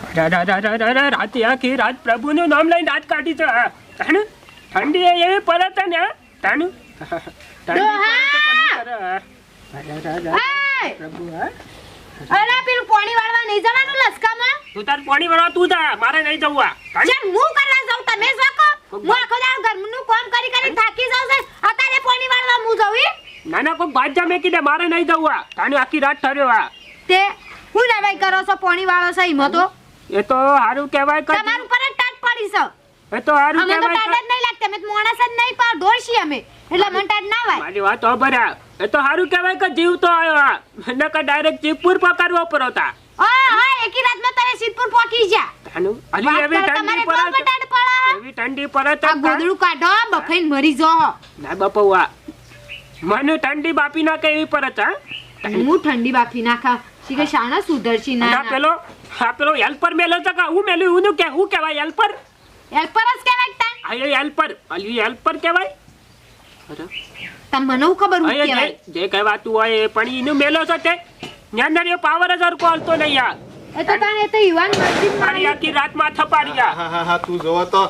રાતે આખી રાત પ્રભુનું નામ લઈને રાત કાઢી તો ઠંડી એવી પરત ને તાનું પ્રભુ અરે પેલું પાણી વાળવા નહીં જવાનું લસકામાં તું તાર પાણી વાળવા તું જા મારે નહીં જવું ચલ હું કરવા જાઉં તમે જાકો હું આખો દાડો ઘરનું કામ કરી કરી થાકી જાઉં છે અત્યારે પાણી વાળવા હું જાઉં ના કોઈ બાજા મેકી દે મારે નહીં જવું તાનું આખી રાત ઠર્યો તે હું નવાઈ કરો છો પાણી વાળો છે હિંમત તો એ તો સારું કહેવાય કે તમારું પર ટાટ પડી છે એ તો સારું અમે તો કહેવાય ટાટ જ નહીં લાગતા અમે તો માણસ જ નહીં પાવ ઢોળશી અમે એટલે મને ટાટ ના વાય મારી વાત ભર્યા એ તો સારું કહેવાય કે જીવ તો આવ્યો નકર ડાયરેક્ટ જીવપુર પકડવો પડતા હા એકી રાતમાં તારે સિદ્ધપુર પહોંચી જા તાનું અલી એવી ઠંડી પડે એવી ઠંડી પડે તો ગોદડું કાઢો બફાઈને મરી જો ના બપવા મને ઠંડી બાપી ના કે એવી પરત હું ઠંડી બાફી નાખા શીખે શાણા સુધરશી ના પેલો હેલ્પર મેલો તો હું મેલ્યું હું કે હું કહેવાય હેલ્પર હેલ્પર જ કહેવાય તા આ હેલ્પર અલી હેલ્પર કહેવાય તમ મને ખબર હું કહેવાય જે કહેવાતું હોય એ પણ ઈનું મેલો છે તે ન્યાંદર પાવર જ હરકો હાલતો નહીં યાર એ તો તાને તો યુવાન મસ્જિદ મારી આખી રાત માં થપાડ્યા હા તું જોવો તો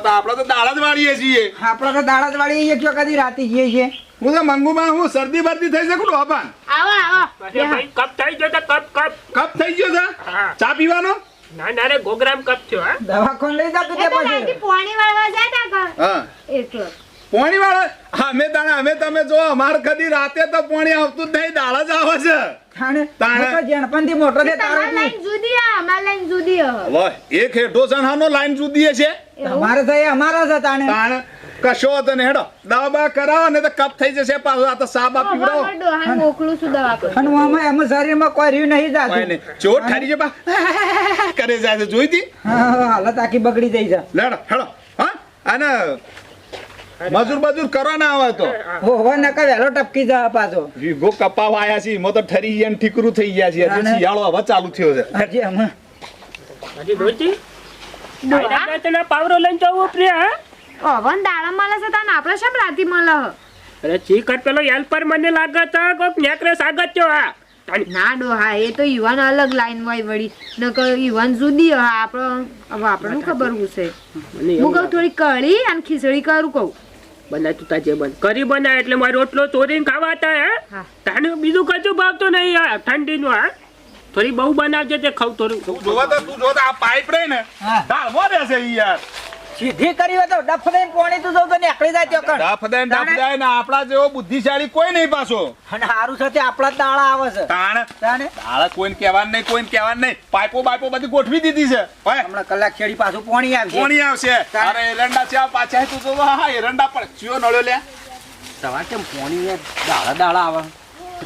આપણે તો દાડા જ વાળીએ છીએ આપણે તો દાડા જ વાળીએ છીએ કદી રાતે જઈએ છીએ હું તો મંગુમાં હું શરદી બરદી થઈ શકું બાપા આવો ભાઈ કપ થઈ ગયો તો કપ થઈ ગયો છે ચા પીવાનો ના રે ગોગ્રામ કપ થયો હા દવાખાને લઈ જા તું તે પછી પાણી વાળવા જાય તા હા એટલે પાણી વાળો અમે તમે જો અમાર કદી રાતે તો પાણી આવતું જ નહીં દાડા જ આવે છે તાણે તો જેણપણથી મોટો છે તારો તમાર લાઈન જુદી આ અમાર લાઈન જુદી હવે એક હેઠો સણાનો લાઈન જુદી છે અમારે તો એ અમારો છે તાણે કશો હતો ને હેડો દવા કરાવો ને તો કપ થઈ જશે પાછું આ તો સાબા પીવડાવો ડોહાન મોકલું છું દવા પર અને આમાં શરીરમાં કોઈ રહ્યું નહીં જાતું ચોટ ઠારી છે પા કરે જાય છે જોઈ દી હા હાલત આખી બગડી જાય છે લેડો હેડો હા અને મજૂર કરો ના આવે તો હવે નકા વેલો ટપકી જા પાછો વીઘો કપાવ આયા છે મો તો ઠરી ગયા ને ઠીકરું થઈ ગયા છે હજી શિયાળો હવે ચાલુ થયો છે હજી અમે હજી દોતી તને પાવરો લઈને જવું પ્રિય ઓવન દાડા મળે છે તને આપણે શેમ રાતી મળે અરે ચીકર પેલો હેલ્પર મને લાગે તો કોક નેકરે સાગત છો આ ના ડોહા એ તો યુવાન અલગ લાઈન હોય વળી નકર યુવાન જુદી હા આપણો હવે આપણને ખબર હું છે હું કહું થોડી કઢી અને ખીચડી કરું કહું બનાય તું તાજે બન કરી બનાય એટલે મારો રોટલો ચોરીને ખાવાતા હે તાને બીજું કશું ભાવતો નહીં આ ઠંડીનું હા થોડી બહુ બનાવજે તે ખાવ થોડું જોવા તો તું જોતા આ પાઇપ રે ને ઢાળવો રહેશે યાર સીધી કરી હોય તો ડફ દઈને પાણી તું જો તો નીકળી જાય તો ડફ દે ને આપડા જેવો બુદ્ધિશાળી કોઈ નહીં પાછો અને હારું સાથે આપણા દાડા આવે છે તાણે દાડા કોઈને કહેવાનું નહીં પાઇપો બધી ગોઠવી દીધી છે હમણાં કલાક છેડી પાછું પાણી આવશે અરે એરંડા છે પાછા તું જો હા એરંડા પર ચિયો નળ્યો લે તમારે કેમ પાણી દાડા આવે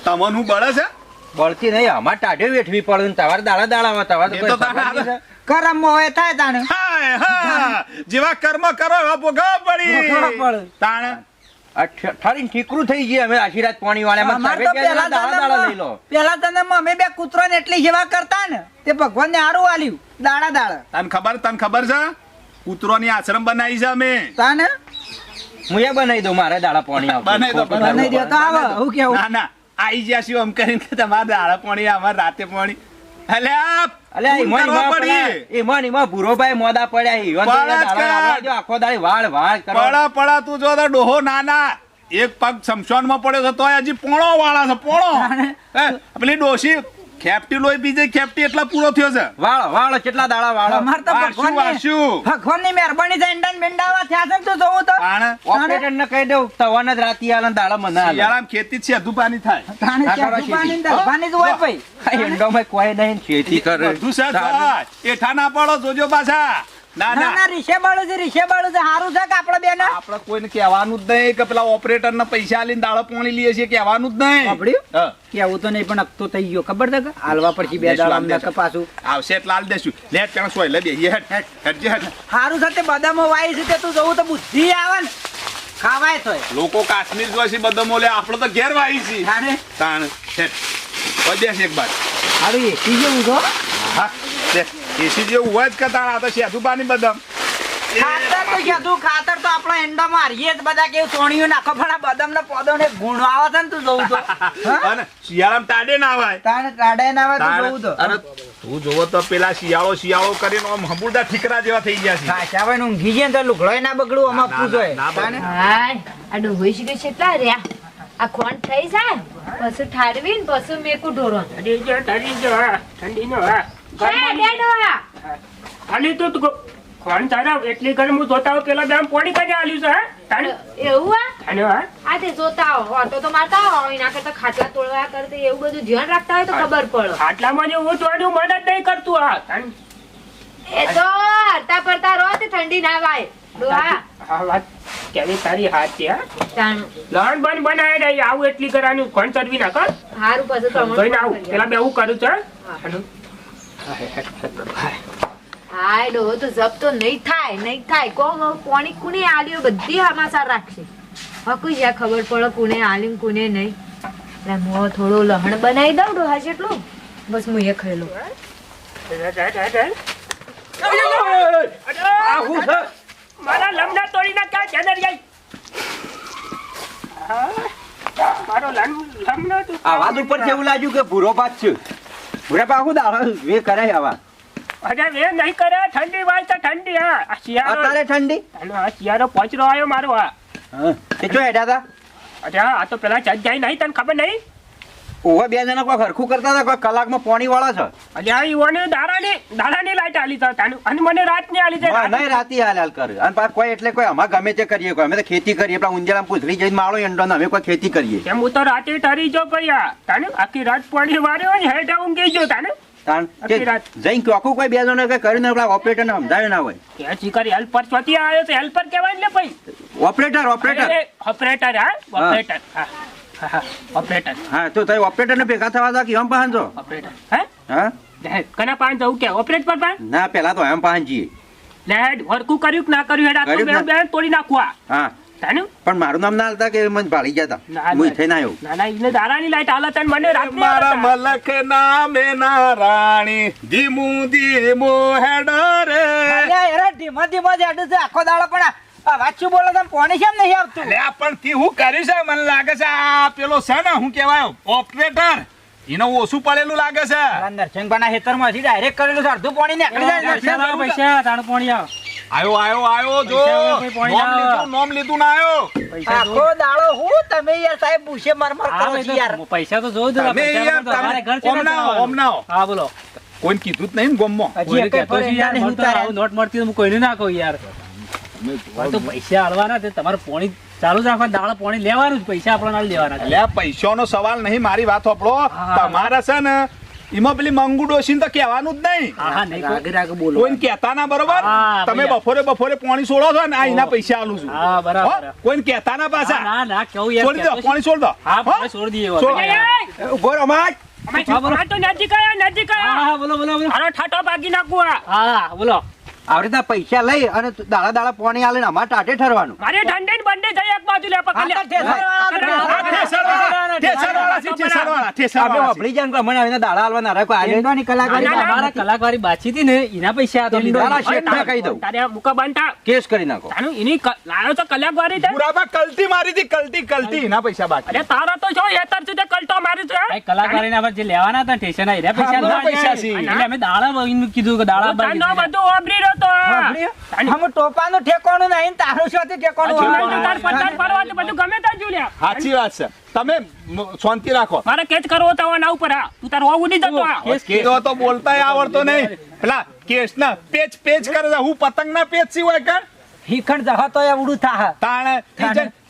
તમન હું બળે છે બળતી નહીં અમાર ટાઢે વેઠવી પડે ને તમારે દાડા આવે તમારે કરમ હોય થાય તાણે જેવા કર્મ કરો એવા ભોગવવા પડી તાણે ઠરીને ઠીકરું થઈ ગઈ અમે આશીર્વાદ પાણી વાળા પેલા તને અમે બે કૂતરો ને એટલી સેવા કરતા ને તે ભગવાન ને હારું આલ્યું દાડા તને ખબર છે કૂતરો ની આશ્રમ બનાવી છે અમે તાને હું એ બનાવી દઉં મારે દાડા પાણી બનાવી દો તો આવે હું કેવું ના આઈ જ્યા છું એમ કરીને કે તમારે દાડા પાણી અમારે રાતે પાણી ભૂરોભાઈ મોદા પડ્યા આખો દાડી વાળ તું જો ડોહો નાના એક પગ શમશાન માં પડ્યો છે તોય હજી પોણો વાળા છે પોણો પેલી ડોશી ખેપટી લોહી પીજે ખેપટી એટલા પૂરો થયો છે વાળ કેટલા દાડા વાળ અમાર તો ભગવાન ની મહેરબાની છે ઇન્ડન બેંડાવા થયા છે તો જોવું તો ઓપરેટર ને કહી દઉં તવાન જ રાતી આલન દાડા મને શિયાળામાં ખેતી છે અધુપાની થાય અધુપાની દરબાની જ હોય ભાઈ એંડો માં કોઈ નહીં ખેતી કરે એઠા ના પડો જોજો પાછા ના રીશે બાળો છે હારું છે કે આપડે બેન આપડે કોઈને કહેવાનું જ નહીં કે પેલા ઓપરેટર ને પૈસા આલીને દાડો પોણી લઈએ છીએ કહેવાનું જ નહીં કેવું તો નહીં પણ અકતો થઈ ગયો ખબર છે કે હાલવા પછી બે દાડા પાછું આવશે એટલે હાલ દેશું લેટ પેલા સોય લે બે હારું સાથે બદામો વાય છે તે તું જોવું તો બુદ્ધિ આવે ને ખાવાય તો લોકો કાશ્મીર જોઈ છે બદામો લે આપડે તો ઘેર વાય છે તાણ દેશ એક બાદ હારું એસી જેવું છો હા એસી જેવું હોય જ કતાણા તો શેધુબાની બદામ ખાતર તો આપણા એંડા મારીએ જ બધા કેવું સોણિયું નાખો પણ બદામ ના પોદો ને ગુણ આવે છે ને તું જોવું તો શિયાળામાં ટાડે ના આવે ટાડે ના આવે તું જોવું તો તું જોવો તો પેલા શિયાળો કરીને આમ હંબુરદા ઠીકરા જેવા થઈ ગયા છે. સાચા ભાઈ ઊંઘી જાય ને તો લુગડોય ના બગડું આમાં ના, પૂછોય. ના, ના તાને? હાય આ ડોહોઈ શીખે છે એટલા રહ્યા આ ખોંડ થઈ જાય પછી ઠારવી ને પછી મેકું ઢોરો ઠરી જો ઠંડીનો ખાલી તું ખોણ તારા એટલી ગરમ હું જોતા હોઉં પેલા દામ પોડી કાઢી આલ્યું છે હે તાણે એવું અને હા આ તે જોતા ઓટો તો મારતા હોય એના કરતા ખાટલા તોડવા કરતા એવું બધું ધ્યાન રાખતા હોય તો ખબર પડે આટલામાં જે હું થોડું મદદ નહીં કરતું હા તાણે એ તો હરતા ફરતા રહો તે ઠંડી ના વાય ડોહા આ વાત કેવી તારી હાથ છે હા તાણું લણ બન બનાવી રહી આવું એટલી કરાનું કોણ ચડવી ના કર હારું પછી જોઈને આવું તમને પેલા બે હું કરું છું હાય ડોહો તો જપ તો નહીં થાય કોણ કોની કુને આલ્યો બધી હમાસાર રાખશે હકુઈ જ્યાં ખબર પડે કુને આલ્યું કુને નહીં એટલે હું થોડું લહણ બનાવી દઉં ડોહા જેટલું બસ હું એ ખાઈ લઉં આ હું છે? મારા લમણા તોડી નાખ્યા ચેનર જાય મારો લમણો તું આવાજ ઉપર છે એવું લાગ્યું કે ભૂરો ભાત છે. ભૂરા પા હું દાડો વે કરાય આવા. અરે વે નહીં કરે ઠંડી વાય તો ઠંડી હા આ શિયાળો અત્યારે ઠંડી. આ શિયાળો પહોંચરો આવ્યો મારો હા હા તે જો હેડા હતા. અરે આ તો પેલા ચજ જાય નહીં તને ખબર નહીં ઓવા બે જણા કોઈ હરખું કરતા હતા કોઈ કલાકમાં પોણી વાળા છે. અરે આ ઈવોને દાડાની લાઈટ આલી તો તાનું અને મને રાતની આલી છે હા, નહીં રાતી હાલ કરે અને પાછું કોઈ એટલે કોઈ અમાર ગમે તે કરીએ કોઈ અમે તો ખેતી કરીએ પેલા ઊંઝામાં પૂછડી જઈને માળો એંડો ને અમે કોઈ ખેતી કરીએ. એમ હું તો રાતે ઠરી જો ભૈયા તાનું આખી રાત પાણી વાર્યો ને હેઠા ઊંઘી ગયો તાનું તાણ કે આખી રાત. જઈને ચોખ્ખું કોઈ બે જણા કઈ કર્યું ને પેલા ઓપરેટર ને સમજાયું ના હોય. ત્યાં ચીકર હેલ્પર ચોથી આવ્યો છે હેલ્પર કહેવાય ને ભાઈ ઓપરેટર ઓપરેટર હા ઓપરેટર હા ઓપરેટર હા તો તમે ઓપરેટર ને ભેગા થવા હતા કે એમ પહાન છો? ઓપરેટર હે હા કના પાન જવું કે ઓપરેટ પર પાન ના પેલા તો એમ પહાન જઈએ. લેડ વર્કું કર્યું કે ના કર્યું હેડ આખું કર્યું બે તોડી નાખવા હા તાનું પણ મારું નામ ના હાલતા કે મને ભાળી ગયા ના, હતા હું થઈ ના આવ્યો. ના ના એને દાડાની લાઈટ હાલત અને મને રાતની મારા હાલત. મલક નામે ના રાણી ધીમું ધીમું હેડો રે. ધીમા ધીમા જાડું છે આખો દાડો પણ વાંચું બોલો તમે પાણી કેમ નહીં આવતું? લે આ પણ થી હું કર્યું છે મને લાગે છે આ પેલો છે ને હું કહેવાય ઓપરેટર એને ઓછું પડેલું લાગે છે. નરસિંહભાઈના ખેતરમાંથી ડાયરેક્ટ કરેલું છે અડધું પાણી નીકળી જાય. આયો જો નોમ લીધું ના આયો. આખો દાડો હું તમે યાર સાહેબ પૂછે મરમર કરો છો યાર. પૈસા તો જોઉં તમે યાર ઓમ ના આવો. હા બોલો કોઈને કીધું જ નહીં ને ગોમમાં. હજી એક કહેતો છું યાર, મને તો ઉતારે. આવું નોટ મળતી તો હું કોઈને ના કહું યાર પણ તો પૈસા આલવાના તે તમારે પોણી ચાલુ જ રાખવા દાડા પોણી લેવાનું જ પૈસા આપણે ના લેવાના એટલે આ પૈસાનો સવાલ નહીં મારી વાત સાંભળો. હા. તમારે છે ને એમાં પેલી મંગુ ડોશીને તો કહેવાનું જ નહીં. હા હા નહીં કોઈને કહેતા ના બરોબર. હા, તમે ભૈયા. બપોરે પાણી છોડો છો ને આ એના પૈસા આલું છું. હા બરાબર હો? કોઈને કહેતા ના હા, પાછા. ના ના કેવું યાર છોડી દો કહેતો પાણી છોડ દો. હા હો? આપણે છોડી દઈએ હવે. છોડ. ઉભો રહો માજ. અમે હા, બોલો. આ તો નજીક આવ્યા હા હા બોલો બોલો બોલો મારો ઠાઠો ભાગી નાખું આ. હા બોલો આવી રીતના પૈસા લઈ અને દાડા દાડા પાણી આલે ને અમારે ટાટે ઠરવાનું. મારે ઠંડે ને બંને થઈ એક બાજુ લે પકડ લે. આ ઠેસરવાળા છે, ઠેસરવાળા, ઠેસરવાળા. આપણે વાપરી જાય ને મને આવીને દાડા હાલવાના રહે કોઈ આલે. કલાકારી ના, ના, અમારા કલાકારી બાચી હતી ને એના પૈસા તો લીધા. દાડા શેઠને કહી દઉં તારે મુકા બાંધતા કેસ કરી નાખો. તાનું એની લાયો તો કલાકવારી છે. બુરાબા કલતી મારી હતી કલતી એના પૈસા બાકી. અરે તારા તો છો હેતર છે તે કલટો મારી છે. ભાઈ કલાકારીના આપણે જે લેવાના હતા સ્ટેશન એના પૈસા હા, બધા લેવા પૈસા જાય. છે. એટલે અમે દાડા બગીને કીધું કે દાડા તાનો બગીને. બધું વાપરી રહ્યો તો આ. અમે ટોપાનું ઠેકાણું નહીં ને તારું શું ઠેકાણું તાર હોય? પચાસ ફરવા તો બધું ગમે ત્યાં જોઈ લે. સાચી વાત છે. તમે શાંતિ રાખો. મારે કેચ કરવો તો ના ઉપર હા તું તાર હોવું નહીં જતો આ. કેસ તો બોલતાય આવડતો નહીં. પેલા કેસ ના પેચ કરે છે. હું પતંગ ના પેચ સિવાય કર હિખણ જહા તો એવડું થાહ. તાણે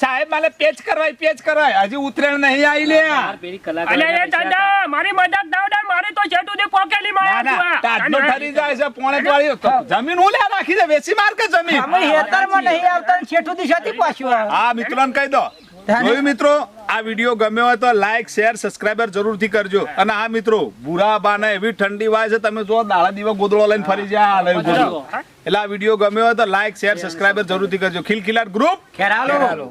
સાહેબ મારે પેચ કરવાય હજી ઉતરેણ નહીં આવી લે. યાર, પેલી અલે એ કલાકારી દાદા મારી મજાક ના ઉડાડ મારે તો છેટું થી પોકેલી ના માં ના તાજનો ઠરી જાય છે પોણે વાળી જમીન હું લે રાખી દે વેચી માર કે જમીન. અમે હેતરમાં નહીં આવતા ને છેઠું દિશાથી પાછું આવે. હા મિત્રોને કહી દો. જોયું મિત્રો આ વિડીયો ગમ્યો હોય તો લાઈક શેર સબસ્ક્રાઇબર જરૂરથી કરજો. અને હા મિત્રો બુરા બાને એવી ઠંડી વાય છે તમે જો દાડા દીવા ગોદડો લઈને ફરી જાય એટલે આ વિડીયો ગમ્યો હોય તો લાઈક શેર સબસ્ક્રાઇબર જરૂરથી કરજો. ખિલખિલાટ ગ્રુપ ખેરાલો.